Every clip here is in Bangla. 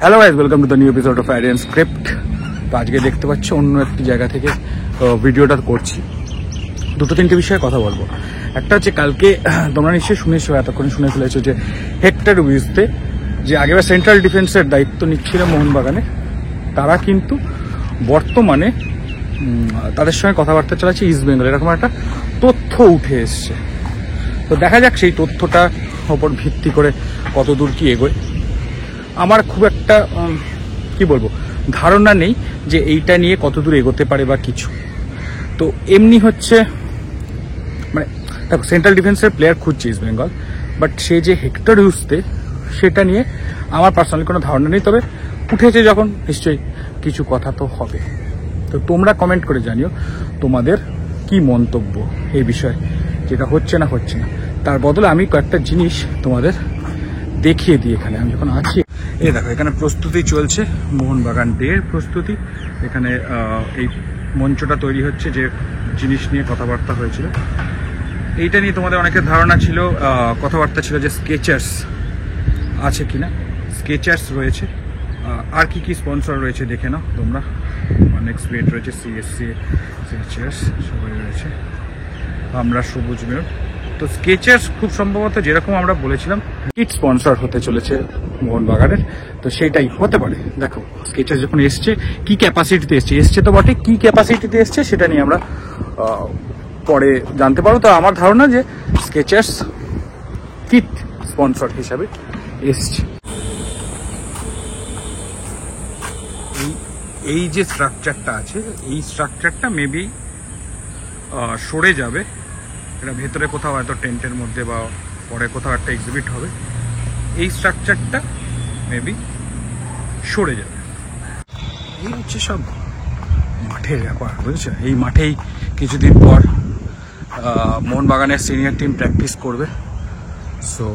Hello guys, welcome to the new episode of Idean script. তো আজকে দেখতে পাচ্ছ অন্য একটি জায়গা থেকে ভিডিওটা করছি। দুটো তিনটে বিষয়ে কথা বলবো। একটা হচ্ছে কালকে তোমরা নিশ্চয়ই শুনেছো, এতক্ষণ শুনে ফেলেছো যে হেক্টর উইজতে যে আগেবার সেন্ট্রাল ডিফেন্সের দায়িত্ব নিচ্ছিল মোহনবাগানে, তারা কিন্তু বর্তমানে তাদের সঙ্গে কথাবার্তা চালাচ্ছে ইস্ট বেঙ্গল, এরকম একটা তথ্য উঠে এসছে। তো দেখা যাক সেই তথ্যটার ওপর ভিত্তি করে কত দূর কি এগোয়। আমার খুব একটা কি বলবো ধারণা নেই যে এইটা নিয়ে কত দূর এগোতে পারে বা কিছু। তো এমনি হচ্ছে মানে দেখো, সেন্ট্রাল ডিফেন্সের প্লেয়ার খুঁজছে ইস্ট বেঙ্গল, বাট সে যে হেক্টর উইজতে সেটা নিয়ে আমার পার্সোনালি কোনো ধারণা নেই। তবে উঠেছে যখন নিশ্চয়ই কিছু কথা তো হবে। তো তোমরা কমেন্ট করে জানিও তোমাদের কি মন্তব্য এই বিষয়ে, যেটা হচ্ছে না হচ্ছে না। তার বদলে আমি কয়েকটা জিনিস তোমাদের দেখিয়ে দিই। এখানে আমি যখন আছি, এই দেখো, এখানে প্রস্তুতি চলছে, মোহনবাগান ডের প্রস্তুতি। এখানে এই মঞ্চটা তৈরি হচ্ছে যে জিনিস নিয়ে কথাবার্তা হয়েছিল, এইটা নিয়ে তোমাদের অনেকের ধারণা ছিল, কথাবার্তা ছিল যে স্কেচার্স আছে কিনা। স্কেচার্স রয়েছে, আর কি কি স্পন্সর রয়েছে দেখে নাও তোমরা। নেক্সট রয়েছে সিএসসি, স্কেচার্স সবাই রয়েছে, আমরা সবুজ মেয়র। তো স্কেচার্স খুব সম্ভবত যেরকম আমরা বলেছিলাম কিট স্পন্সর হতে চলেছে মোহনবাগানের, তো সেইটাই হতে পারে। দেখো স্কেচার্স যখন এসছে, কি ক্যাপাসিটিতে এসছে তো বটে, কি ক্যাপাসিটিতে এসছে সেটা নিয়ে আমরা পরে জানতে পারবো। তো আমার ধারণা যে স্কেচার্স কিট স্পন্সর হিসাবে এসছে। এই যে স্ট্রাকচারটা আছে, এই স্ট্রাকচারটা মেবি সরে যাবে। এটা ভেতরে কোথাও হয়তো টেন্টের মধ্যে বা পরে কোথাও একটা এক্সিবিট হবে, এই স্ট্রাকচারটা মেবি সরে যাবে। এই হচ্ছে সব মাঠের ব্যাপার, বুঝেছো। এই মাঠেই কিছুদিন পর মোহনবাগানের সিনিয়র টিম প্র্যাকটিস করবে। সো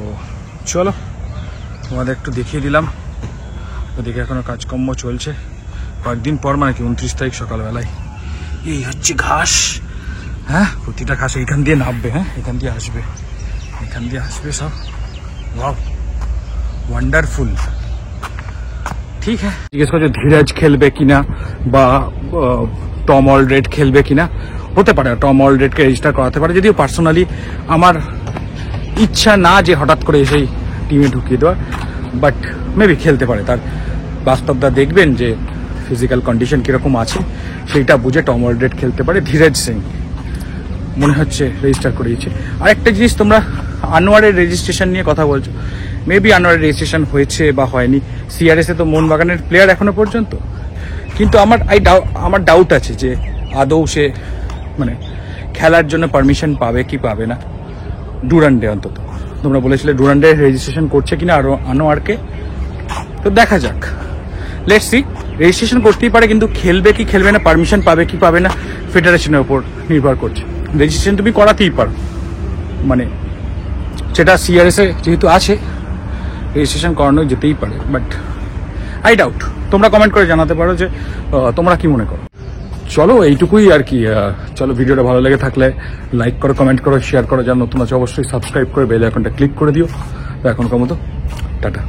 চলো তোমাদের একটু দেখিয়ে দিলাম। ওদিকে এখনো কাজকর্ম চলছে, কয়েকদিন পর মানে কি 29 তারিখ সকালবেলায়। এই হচ্ছে ঘাস, হ্যাঁ, প্রতিটা ঘাস এইখান দিয়ে নামবে, হ্যাঁ এখান দিয়ে আসবে, এখান দিয়ে আসবে সব। Wow, wonderful. ঠিক হ্যাঁ, জিজ্ঞেস করছো ধীরাজ খেলবে কিনা বা টম অলরেড খেলবে কিনা। হতে পারে টম অলরেডকে রেজিস্টার করাতে পারে, যদিও পার্সোনালি আমার ইচ্ছা না যে হঠাৎ করে এসেই টিমে ঢুকিয়ে দেওয়া, বাট মেবি খেলতে পারে। তার বাস্তবতা দেখবেন যে ফিজিক্যাল কন্ডিশন কীরকম আছে, সেইটা বুঝে টম অলরেড খেলতে পারে। ধীরাজ সিং মনে হচ্ছে রেজিস্টার করিয়েছে। আরেকটা জিনিস, তোমরা আনোয়ারের রেজিস্ট্রেশন নিয়ে কথা বলছো, মেবি আনোয়ারের রেজিস্ট্রেশন হয়েছে বা হয়নি। সিআরএসে তো মোহনবাগানের প্লেয়ার এখনো পর্যন্ত, কিন্তু আমার ডাউট আছে যে আদৌ সে মানে খেলার জন্য পারমিশন পাবে কি পাবে না ডুরান্ডে। অন্তত তোমরা বলেছিলে ডুরান্ডে রেজিস্ট্রেশন করছে কিনা আরো আনোয়ারকে, তো দেখা যাক, লেটস সি। রেজিস্ট্রেশন করতেই পারে, কিন্তু খেলবে কি খেলবে না, পারমিশন পাবে কি পাবে না ফেডারেশনের উপর নির্ভর করছে। রেজিস্ট্রেশন তুমি করাতেই পারো, মানে সেটা সিআরএসে যেহেতু আছে রেজিস্ট্রেশন করানো যেতেই পারে, বাট আই ডাউট। তোমরা কমেন্ট করে জানাতে পারো যে তোমরা কি মনে করো। চলো এইটুকুই আর কি। চলো, ভিডিওটা ভালো লেগে থাকলে লাইক করো, কমেন্ট করো, শেয়ার করো। যারা নতুন আছে অবশ্যই সাবস্ক্রাইব করে বেল আইকনটা ক্লিক করে দিও। এখনকার মতো টাটা।